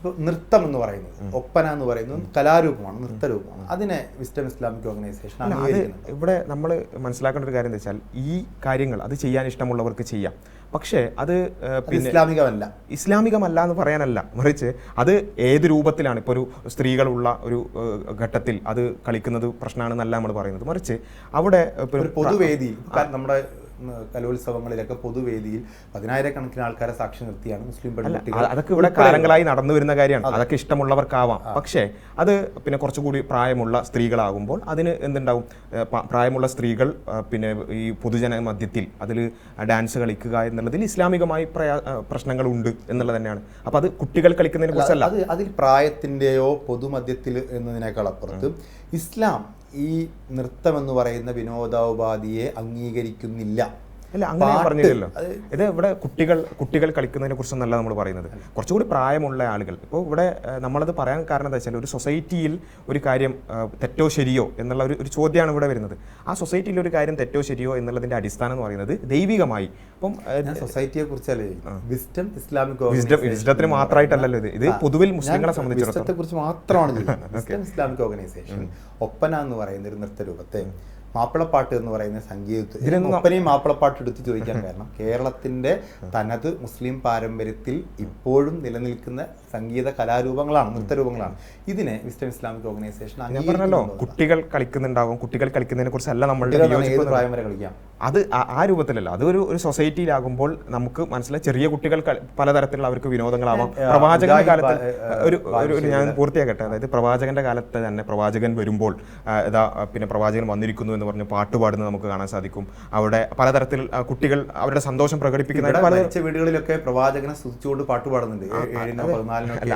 ഇപ്പോൾ നൃത്തം എന്ന് പറയുന്നത്, ഒപ്പന എന്ന് പറയുന്നത് കലാരൂപമാണ്, നൃത്തരൂപമാണ്. അതിനെ വിസ്ഡം ഇസ്ലാമിക് ഓർഗനൈസേഷൻ അംഗീകരിക്കുന്നുണ്ട്. ഇവിടെ നമ്മൾ മനസ്സിലാക്കേണ്ട ഒരു കാര്യം എന്താ വെച്ചാൽ ഈ കാര്യങ്ങൾ അത് ചെയ്യാൻ ഇഷ്ടമുള്ളവർക്ക് ചെയ്യാം. പക്ഷേ അത് പിന്നെ ഇസ്ലാമികമല്ല എന്ന് പറയാനല്ല, മറിച്ച് അത് ഏത് രൂപത്തിലാണ് ഇപ്പോൾ ഒരു സ്ത്രീകളുള്ള ഒരു ഘട്ടത്തിൽ അത് കളിക്കുന്നത് പ്രശ്നമാണെന്നല്ല നമ്മൾ പറയുന്നത്. മറിച്ച് അവിടെ പൊതുവേദി, നമ്മുടെ കലോത്സവങ്ങളിലൊക്കെ പൊതുവേദിയിൽ 10,000-കണക്കിന് ആൾക്കാരെ സാക്ഷി നിർത്തിയാണ് മുസ്ലിം പെൺകുട്ടികൾ. അതൊക്കെ ഇവിടെ കാലങ്ങളായി നടന്നു വരുന്ന കാര്യമാണ്. അതൊക്കെ ഇഷ്ടമുള്ളവർക്കാവാം. പക്ഷേ അത് പിന്നെ കുറച്ചുകൂടി പ്രായമുള്ള സ്ത്രീകളാകുമ്പോൾ അതിന് എന്തുണ്ടാവും, പ്രായമുള്ള സ്ത്രീകൾ പിന്നെ ഈ പൊതുജന മധ്യത്തിൽ അതിൽ ഡാൻസ് കളിക്കുക എന്നുള്ളതിൽ ഇസ്ലാമികമായി പ്രശ്നങ്ങളുണ്ട് എന്നുള്ളത് തന്നെയാണ്. അപ്പോൾ അത് കുട്ടികൾ കളിക്കുന്നതിനെ കുറിച്ചല്ല, അതിൽ പ്രായത്തിൻ്റെയോ പൊതുമധ്യത്തിൽ എന്നതിനേക്കാൾ അപ്പുറത്ത് ഇസ്ലാം ഈ നൃത്തം എന്ന് പറയുന്ന വിനോദോപാധിയെ അംഗീകരിക്കുന്നില്ല. അല്ല, അങ്ങനെ പറഞ്ഞില്ലല്ലോ. ഇത് ഇവിടെ കുട്ടികൾ കളിക്കുന്നതിനെ കുറിച്ചൊന്നല്ല നമ്മൾ പറയുന്നത്, കുറച്ചുകൂടി പ്രായമുള്ള ആളുകൾ. ഇപ്പോൾ ഇവിടെ നമ്മളത് പറയാൻ കാരണം എന്താ വെച്ചാൽ ഒരു സൊസൈറ്റിയിൽ ഒരു കാര്യം തെറ്റോ ശരിയോ എന്നുള്ള ഒരു ചോദ്യമാണ് ഇവിടെ വരുന്നത്. ആ സൊസൈറ്റിയിൽ ഒരു കാര്യം തെറ്റോ ശരിയോ എന്നുള്ളതിൻ്റെ അടിസ്ഥാനം എന്ന് പറയുന്നത് ദൈവികമായി. അപ്പം സൊസൈറ്റിയെ കുറിച്ചല്ലേ വിസ്ഡം ഇസ്ലാമിക് വിസ്ഡത്തിന് മാത്രമായിട്ടല്ലല്ലോ ഇത് പൊതുവിൽ മുസ്ലിങ്ങളെ സംബന്ധിച്ചിടത്തോളം കുറിച്ച് മാത്രമാണ്. വിസ്ഡം ഇസ്ലാമിക് ഓർഗനൈസേഷൻ ഒപ്പന എന്ന് പറയുന്ന ഒരു നൃത്തരൂപത്തെ, മാപ്പിളപ്പാട്ട് എന്ന് പറയുന്ന സംഗീതത്തിൽ ഒപ്പനയും മാപ്പിളപ്പാട്ട് എടുത്ത് ചോദിക്കാൻ കാരണം കേരളത്തിന്റെ തനത് മുസ്ലിം പാരമ്പര്യത്തിൽ ഇപ്പോഴും നിലനിൽക്കുന്ന സംഗീത കലാരൂപങ്ങളാണ്, നൃത്തരൂപങ്ങളാണ്. ഇതിനെ വിസ്ഡം ഇസ്ലാമിക് ഓർഗനൈസേഷൻ പറഞ്ഞല്ലോ കുട്ടികൾ കളിക്കുന്നുണ്ടാകും. കുട്ടികൾ കളിക്കുന്നതിനെ കുറിച്ചല്ല നമ്മളുടെ പ്രായം വരെ കളിക്കാം. അത് ആ രൂപത്തിലല്ല. അത് ഒരു സൊസൈറ്റിയിലാകുമ്പോൾ നമുക്ക് മനസ്സിലായി ചെറിയ കുട്ടികൾ പലതരത്തിലുള്ള അവർക്ക് വിനോദങ്ങളാവാം. പ്രവാചകന്റെ കാലത്ത് ഒരു ഞാൻ പൂർത്തിയാക്കട്ടെ. അതായത് പ്രവാചകന്റെ കാലത്ത് തന്നെ പ്രവാചകൻ വരുമ്പോൾ പിന്നെ പ്രവാചകൻ വന്നിരിക്കുന്നു എന്ന് പറഞ്ഞ് പാട്ട് പാടുന്നത് നമുക്ക് കാണാൻ സാധിക്കും. അവിടെ പലതരത്തിൽ കുട്ടികൾ അവരുടെ സന്തോഷം പ്രകടിപ്പിക്കുന്ന പല വീടുകളിലൊക്കെ പ്രവാചകനെ സ്തുതിച്ചുകൊണ്ട് പാട്ട് പാടുന്നുണ്ട്. അല്ല,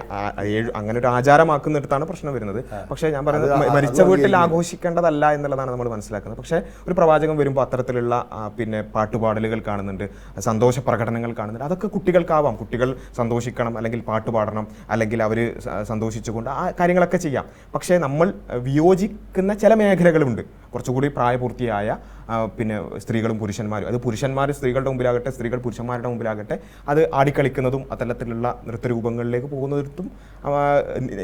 അങ്ങനെ ഒരു ആചാരമാക്കുന്നിടത്താണ് പ്രശ്നം വരുന്നത്. പക്ഷേ ഞാൻ പറയുന്നത് മരിച്ച വീട്ടിൽ ആഘോഷിക്കേണ്ടതല്ല എന്നുള്ളതാണ് നമ്മൾ മനസ്സിലാക്കുന്നത്. പക്ഷേ ഒരു പ്രവാചകൻ വരുമ്പോൾ അത്തരത്തിലുള്ള പിന്നെ പാട്ടുപാടലുകൾ കാണുന്നുണ്ട്, സന്തോഷ പ്രകടനങ്ങൾ കാണുന്നുണ്ട്. അതൊക്കെ കുട്ടികൾക്കാവാം. കുട്ടികൾ സന്തോഷിക്കണം, അല്ലെങ്കിൽ പാട്ട് പാടണം, അല്ലെങ്കിൽ അവർ സന്തോഷിച്ചുകൊണ്ട് ആ കാര്യങ്ങളൊക്കെ ചെയ്യാം. പക്ഷേ നമ്മൾ വിയോജിക്കുന്ന ചില മേഖലകളുണ്ട്. കുറച്ചുകൂടി പ്രായപൂർത്തിയായ പിന്നെ സ്ത്രീകളും പുരുഷന്മാരും, അത് പുരുഷന്മാർ സ്ത്രീകളുടെ മുമ്പിലാകട്ടെ, സ്ത്രീകൾ പുരുഷന്മാരുടെ മുമ്പിലാകട്ടെ, അത് ആടിക്കളിക്കുന്നതും അത്തരത്തിലുള്ള നൃത്തരൂപങ്ങളിലേക്ക് പോകുന്നതും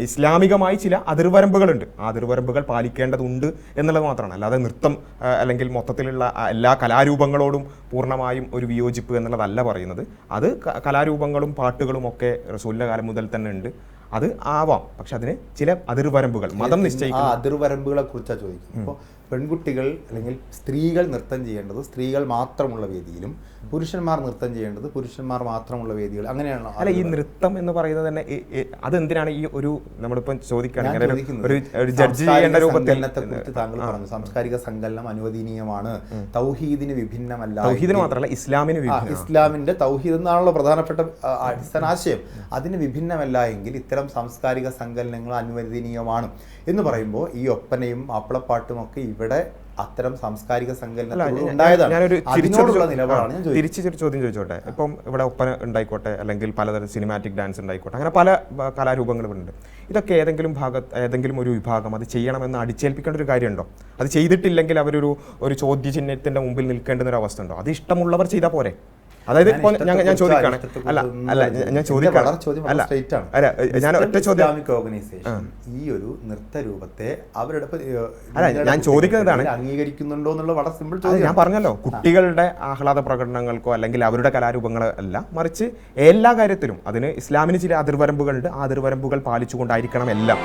ഇസ്ലാമികമായി ചില അതിർവരമ്പുകളുണ്ട്. ആ അതിർവരമ്പുകൾ പാലിക്കേണ്ടതുണ്ട് എന്നുള്ളത് മാത്രമാണ്. അല്ലാതെ നൃത്തം അല്ലെങ്കിൽ മൊത്തത്തിലുള്ള എല്ലാ കലാരൂപങ്ങളോടും പൂർണ്ണമായും ഒരു വിയോജിപ്പ് എന്നുള്ളതല്ല പറയുന്നത്. അത് കലാരൂപങ്ങളും പാട്ടുകളും ഒക്കെ റസൂലിന്റെ കാലം മുതൽ തന്നെ ഉണ്ട്. അത് ആവാം, പക്ഷെ അതിന് ചില അതിർവരമ്പുകൾ മതം നിശ്ചയിക്കുന്ന അതിർവരമ്പുകളെ കുറിച്ചാണ് ചോദിക്കുന്നത്. ഇപ്പോൾ പെൺകുട്ടികൾ അല്ലെങ്കിൽ സ്ത്രീകൾ നൃത്തം ചെയ്യേണ്ടത് സ്ത്രീകൾ മാത്രമുള്ള വേദിയിലും പുരുഷന്മാർ നൃത്തം ചെയ്യേണ്ടത് പുരുഷന്മാർ മാത്രമുള്ള വേദികൾ, അങ്ങനെയാണോ? അല്ല, ഈ നൃത്തം എന്ന് പറയുന്നത് തന്നെ അതെന്തിനാണ് ഈ ഒരു നമ്മളിപ്പം ചോദിക്കുകയാണെങ്കിൽ ഒരു ജഡ്ജ് ചെയ്യേണ്ട രൂപത്തിൽ താങ്കൾ പറഞ്ഞു സാംസ്കാരിക സങ്കലനം അനുവദനീയമാണ്, തൗഹീദിന് വിഭിന്നമല്ല. തൗഹീദിന് മാത്രമല്ല ഇസ്ലാമിന്, ഇസ്ലാമിന്റെ തൗഹീദ് എന്നാണല്ലോ പ്രധാനപ്പെട്ട അടിസ്ഥാന ആശയം. അതിന് വിഭിന്നമല്ല എങ്കിൽ ഇത്തരം സാംസ്കാരിക സങ്കലനങ്ങൾ അനുവദനീയമാണ് എന്ന് പറയുമ്പോൾ ഈ ഒപ്പനയും മാപ്പിളപ്പാട്ടും ഒക്കെ ഇവിടെ അത്തരം സാംസ്കാരിക തിരിച്ചൊരു ചോദ്യം ചോദിച്ചോട്ടെ. ഇപ്പം ഇവിടെ ഒപ്പന ഉണ്ടായിക്കോട്ടെ, അല്ലെങ്കിൽ പലതരം സിനിമാറ്റിക് ഡാൻസ് ഉണ്ടായിക്കോട്ടെ, അങ്ങനെ പല കലാരൂപങ്ങളുണ്ട്. ഇതൊക്കെ ഏതെങ്കിലും ഒരു വിഭാഗം അത് ചെയ്യണമെന്ന് അടിച്ചേൽപ്പിക്കേണ്ട ഒരു കാര്യമുണ്ടോ? അത് ചെയ്തിട്ടില്ലെങ്കിൽ ഒരു ചോദ്യചിഹ്നത്തിന്റെ മുമ്പിൽ നിൽക്കേണ്ടുന്ന ഒരു അവസ്ഥ ഉണ്ടോ? അത് ഇഷ്ടമുള്ളവർ ചെയ്താൽ പോരെ? അതായത് ഞാൻ ചോദിക്കാണ്, ഞാൻ ഒറ്റ ചോദ്യം, ഈ ഒരു നൃത്തരൂപത്തെ അവരുടെ ഞാൻ ചോദിക്കുന്നതാണ് അംഗീകരിക്കുന്നുണ്ടോ എന്നുള്ള വളരെ സിമ്പിൾ ചോദ്യം. ഞാൻ പറഞ്ഞല്ലോ, കുട്ടികളുടെ ആഹ്ലാദ പ്രകടനങ്ങൾക്കോ അല്ലെങ്കിൽ അവരുടെ കലാരൂപങ്ങളോ അല്ല, മറിച്ച് എല്ലാ കാര്യത്തിലും അതിന് ഇസ്ലാമിന് ചില അതിർവരമ്പുകളുണ്ട്. ആ അതിർവരമ്പുകൾ പാലിച്ചുകൊണ്ടായിരിക്കണം എല്ലാം.